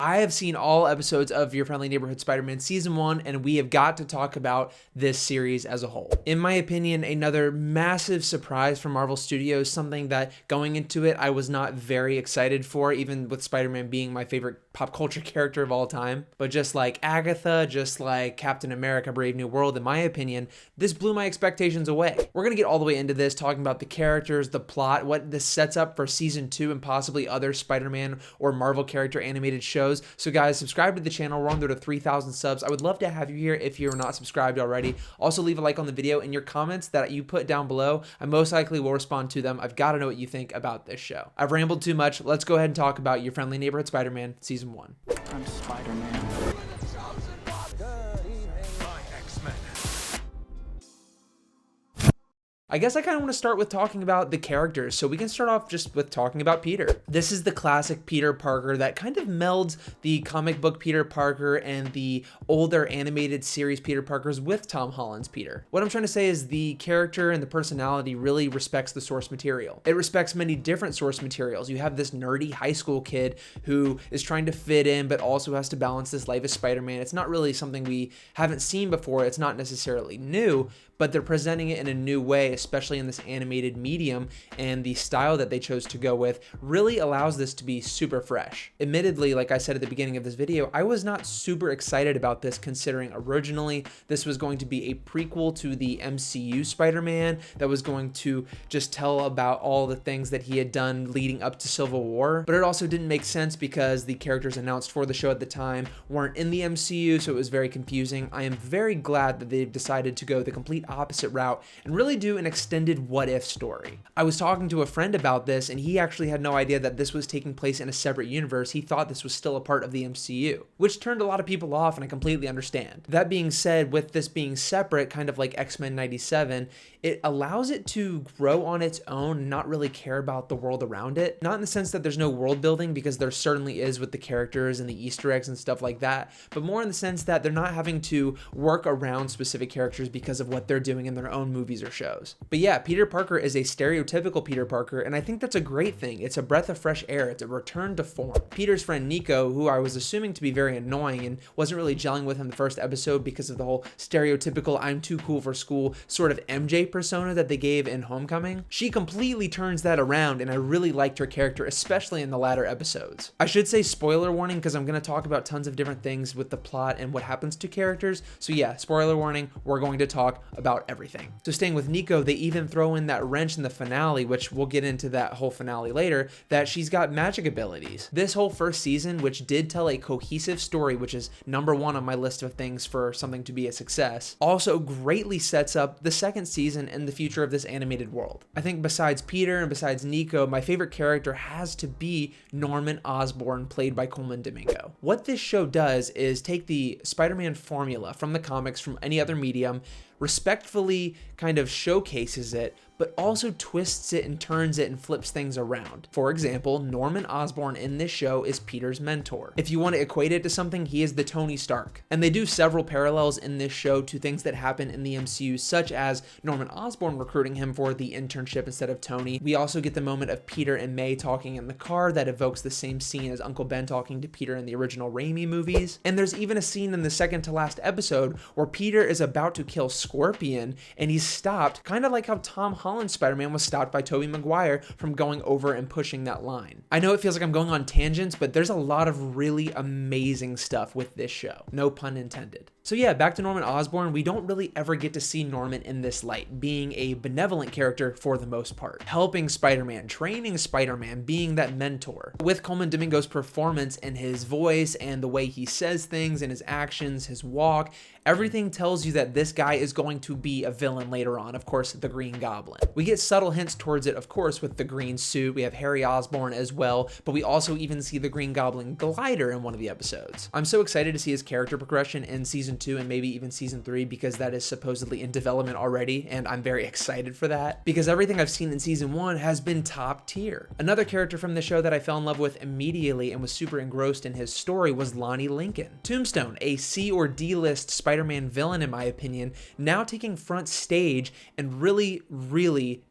I have seen all episodes of Your Friendly Neighborhood Spider-Man Season 1, and we have got to talk about this series as a whole. In my opinion, another massive surprise from Marvel Studios, something that going into it, I was not very excited for, even with Spider-Man being my favorite pop culture character of all time. But just like Agatha, just like Captain America Brave New World, in my opinion, this blew my expectations away. We're going to get all the way into this, talking about the characters, the plot, what this sets up for Season 2 and possibly other Spider-Man or Marvel character animated shows. So guys, subscribe to the channel. We're on there to 3,000 subs. I would love to have you here if you're not subscribed already. Also, leave a like on the video, and your comments that you put down below, I most likely will respond to them. I've got to know what you think about this show. I've rambled too much. Let's go ahead and talk about Your Friendly Neighborhood Spider-Man Season 1. I'm Spider-Man. I guess I kind of want to start with talking about the characters, so we can start off just with talking about Peter. This is the classic Peter Parker that kind of melds the comic book Peter Parker and the older animated series Peter Parkers with Tom Holland's Peter. What I'm trying to say is the character and the personality really respects the source material. It respects many different source materials. You have this nerdy high school kid who is trying to fit in, but also has to balance this life as Spider-Man. It's not really something we haven't seen before. It's not necessarily new, but they're presenting it in a new way, especially in this animated medium, and the style that they chose to go with really allows this to be super fresh. Admittedly, like I said at the beginning of this video, I was not super excited about this, considering originally this was going to be a prequel to the MCU Spider-Man that was going to just tell about all the things that he had done leading up to Civil War, but it also didn't make sense because the characters announced for the show at the time weren't in the MCU, so it was very confusing. I am very glad that they've decided to go the complete opposite route and really do an extended what if story. I was talking to a friend about this, and he actually had no idea that this was taking place in a separate universe. He thought this was still a part of the MCU, which turned a lot of people off, and I completely understand. That being said, with this being separate, kind of like X-Men 97, it allows it to grow on its own and not really care about the world around it. Not in the sense that there's no world building, because there certainly is with the characters and the Easter eggs and stuff like that, but more in the sense that they're not having to work around specific characters because of what they're doing in their own movies or shows. But yeah, Peter Parker is a stereotypical Peter Parker, and I think that's a great thing. It's a breath of fresh air. It's a return to form. Peter's friend Nico, who I was assuming to be very annoying and wasn't really gelling with him the first episode because of the whole stereotypical I'm too cool for school sort of MJ persona that they gave in Homecoming, she completely turns that around, and I really liked her character, especially in the latter episodes. I should say spoiler warning, because I'm going to talk about tons of different things with the plot and what happens to characters, so yeah, spoiler warning, we're going to talk about everything. So staying with Nico, they even throw in that wrench in the finale, which we'll get into that whole finale later, that she's got magic abilities. This whole first season, which did tell a cohesive story, which is #1 on my list of things for something to be a success, also greatly sets up the second season and the future of this animated world. I think besides Peter and besides Nico, my favorite character has to be Norman Osborn, played by Coleman Domingo. What this show does is take the Spider-Man formula from the comics, from any other medium, respectfully kind of showcases it, but also twists it and turns it and flips things around. For example, Norman Osborn in this show is Peter's mentor. If you want to equate it to something, he is the Tony Stark. And they do several parallels in this show to things that happen in the MCU, such as Norman Osborn recruiting him for the internship instead of Tony. We also get the moment of Peter and May talking in the car that evokes the same scene as Uncle Ben talking to Peter in the original Raimi movies. And there's even a scene in the second to last episode where Peter is about to kill Scorpion, and he's stopped, kind of like how Tom Holland's Spider-Man was stopped by Tobey Maguire from going over and pushing that line. I know it feels like I'm going on tangents, but there's a lot of really amazing stuff with this show. No pun intended. So yeah, back to Norman Osborn, we don't really ever get to see Norman in this light, being a benevolent character for the most part, helping Spider-Man, training Spider-Man, being that mentor. With Coleman Domingo's performance and his voice and the way he says things and his actions, his walk, everything tells you that this guy is going to be a villain later on, of course, the Green Goblin. We get subtle hints towards it, of course, with the green suit. We have Harry Osborn as well, but we also even see the Green Goblin glider in one of the episodes. I'm so excited to see his character progression in season 2 and maybe even season 3, because that is supposedly in development already, and I'm very excited for that because everything I've seen in season 1 has been top tier. Another character from the show that I fell in love with immediately and was super engrossed in his story was Lonnie Lincoln. Tombstone, a C or D list Spider-Man villain in my opinion, now taking front stage and really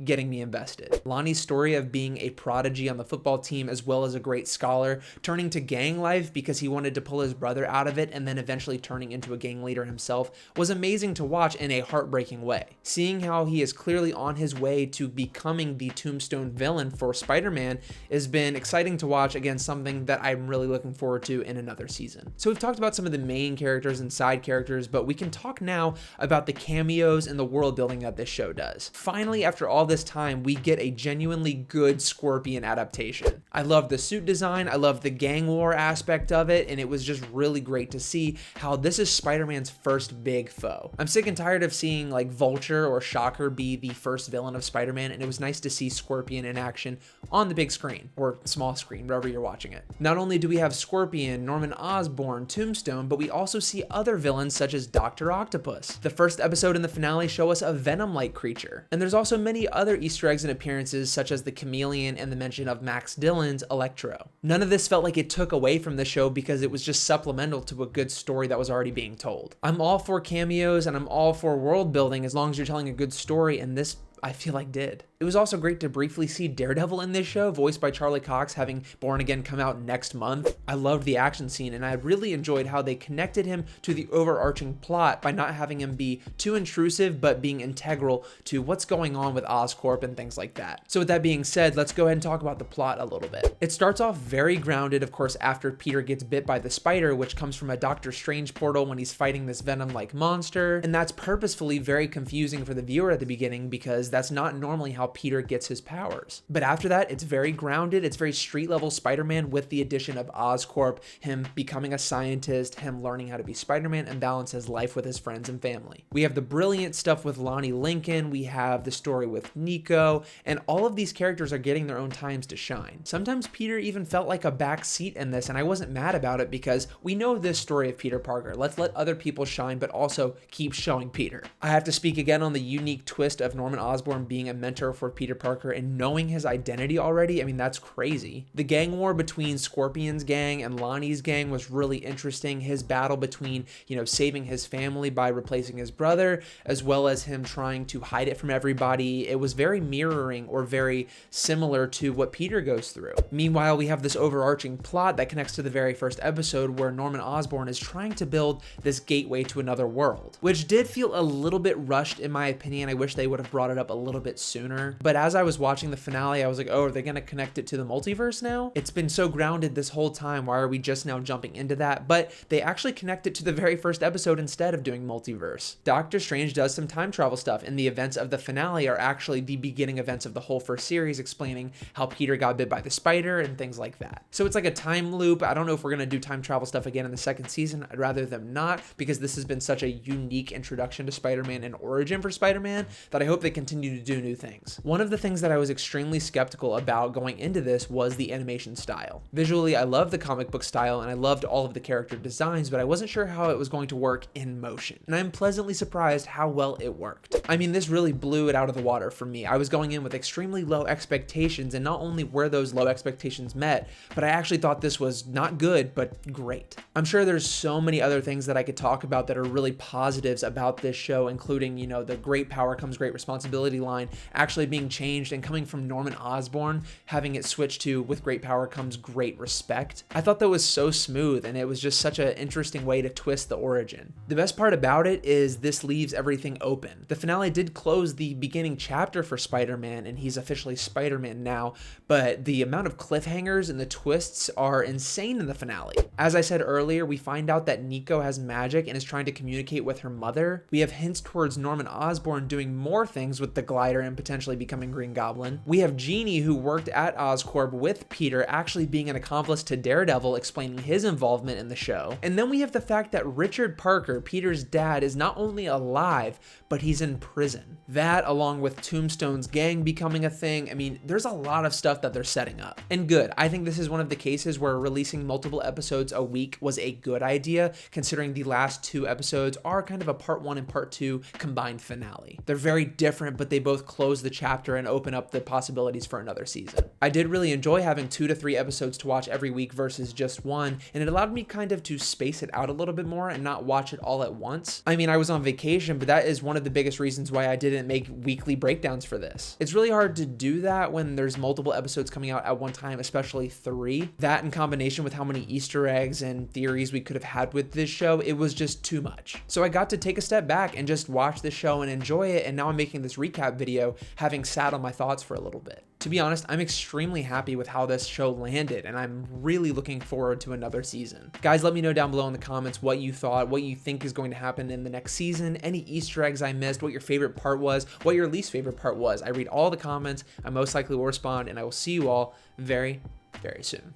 getting me invested. Lonnie's story of being a prodigy on the football team as well as a great scholar, turning to gang life because he wanted to pull his brother out of it, and then eventually turning into a gang leader himself, was amazing to watch in a heartbreaking way. Seeing how he is clearly on his way to becoming the Tombstone villain for Spider-Man has been exciting to watch, again something that I'm really looking forward to in another season. So we've talked about some of the main characters and side characters, but we can talk now about the cameos and the world building that this show does. Finally, after all this time, we get a genuinely good Scorpion adaptation. I love the suit design, I love the gang war aspect of it, and it was just really great to see how this is Spider-Man's first big foe. I'm sick and tired of seeing like Vulture or Shocker be the first villain of Spider-Man, and it was nice to see Scorpion in action on the big screen, or small screen, wherever you're watching it. Not only do we have Scorpion, Norman Osborn, Tombstone, but we also see other villains such as Dr. Octopus. The first episode and the finale show us a Venom-like creature, and there's also many other Easter eggs and appearances such as the Chameleon and the mention of Max Dillon's Electro. None of this felt like it took away from the show because it was just supplemental to a good story that was already being told. I'm all for cameos and I'm all for world building as long as you're telling a good story, and this I feel like did. It was also great to briefly see Daredevil in this show, voiced by Charlie Cox, having Born Again come out next month. I loved the action scene, and I really enjoyed how they connected him to the overarching plot by not having him be too intrusive, but being integral to what's going on with Oscorp and things like that. So with that being said, let's go ahead and talk about the plot a little bit. It starts off very grounded, of course, after Peter gets bit by the spider, which comes from a Doctor Strange portal when he's fighting this Venom-like monster, and that's purposefully very confusing for the viewer at the beginning because that's not normally how Peter gets his powers. But after that, it's very grounded, it's very street-level Spider-Man with the addition of Oscorp, him becoming a scientist, him learning how to be Spider-Man and balance his life with his friends and family. We have the brilliant stuff with Lonnie Lincoln, we have the story with Nico, and all of these characters are getting their own times to shine. Sometimes Peter even felt like a back seat in this, and I wasn't mad about it because we know this story of Peter Parker. Let's let other people shine, but also keep showing Peter. I have to speak again on the unique twist of Norman Osborn being a mentor for Peter Parker and knowing his identity already. I mean, that's crazy. The gang war between Scorpion's gang and Lonnie's gang was really interesting. His battle between, saving his family by replacing his brother, as well as him trying to hide it from everybody. It was very mirroring or very similar to what Peter goes through. Meanwhile, we have this overarching plot that connects to the very first episode where Norman Osborn is trying to build this gateway to another world, which did feel a little bit rushed in my opinion. I wish they would have brought it up a little bit sooner. But as I was watching the finale, I was like, oh, are they going to connect it to the multiverse now? It's been so grounded this whole time. Why are we just now jumping into that? But they actually connect it to the very first episode instead of doing multiverse. Doctor Strange does some time travel stuff, and the events of the finale are actually the beginning events of the whole first series, explaining how Peter got bit by the spider and things like that. So it's like a time loop. I don't know if we're going to do time travel stuff again in the second season. I'd rather them not, because this has been such a unique introduction to Spider-Man and origin for Spider-Man that I hope they continue to do new things. One of the things that I was extremely skeptical about going into this was the animation style. Visually, I love the comic book style and I loved all of the character designs, but I wasn't sure how it was going to work in motion. And I'm pleasantly surprised how well it worked. I mean, this really blew it out of the water for me. I was going in with extremely low expectations, and not only were those low expectations met, but I actually thought this was not good, but great. I'm sure there's so many other things that I could talk about that are really positives about this show, including, the great power comes great responsibility line actually being changed and coming from Norman Osborn, having it switched to with great power comes great respect. I thought that was so smooth, and it was just such an interesting way to twist the origin. The best part about it is this leaves everything open. The finale did close the beginning chapter for Spider-Man, and he's officially Spider-Man now, but the amount of cliffhangers and the twists are insane in the finale. As I said earlier, we find out that Nico has magic and is trying to communicate with her mother. We have hints towards Norman Osborn doing more things with the glider and potentially becoming Green Goblin. We have Jeannie, who worked at Oscorp with Peter, actually being an accomplice to Daredevil, explaining his involvement in the show. And then we have the fact that Richard Parker, Peter's dad, is not only alive, but he's in prison. That, along with Tombstone's gang becoming a thing, I mean, there's a lot of stuff that they're setting up. And good, I think this is one of the cases where releasing multiple episodes a week was a good idea, considering the last 2 episodes are kind of a part 1 and part 2 combined finale. They're very different, but they both close the chapter and open up the possibilities for another season. I did really enjoy having 2 to 3 episodes to watch every week versus just 1, and it allowed me kind of to space it out a little bit more and not watch it all at once. I mean, I was on vacation, but that is one of the biggest reasons why I didn't make weekly breakdowns for this. It's really hard to do that when there's multiple episodes coming out at one time, especially 3. That in combination with how many Easter eggs and theories we could have had with this show, it was just too much. So I got to take a step back and just watch the show and enjoy it, and now I'm making this recap video having sat on my thoughts for a little bit. To be honest, I'm extremely happy with how this show landed, and I'm really looking forward to another season. Guys, let me know down below in the comments what you thought, what you think is going to happen in the next season, any Easter eggs I missed, what your favorite part was, what your least favorite part was. I read all the comments, I most likely will respond, and I will see you all very, very soon.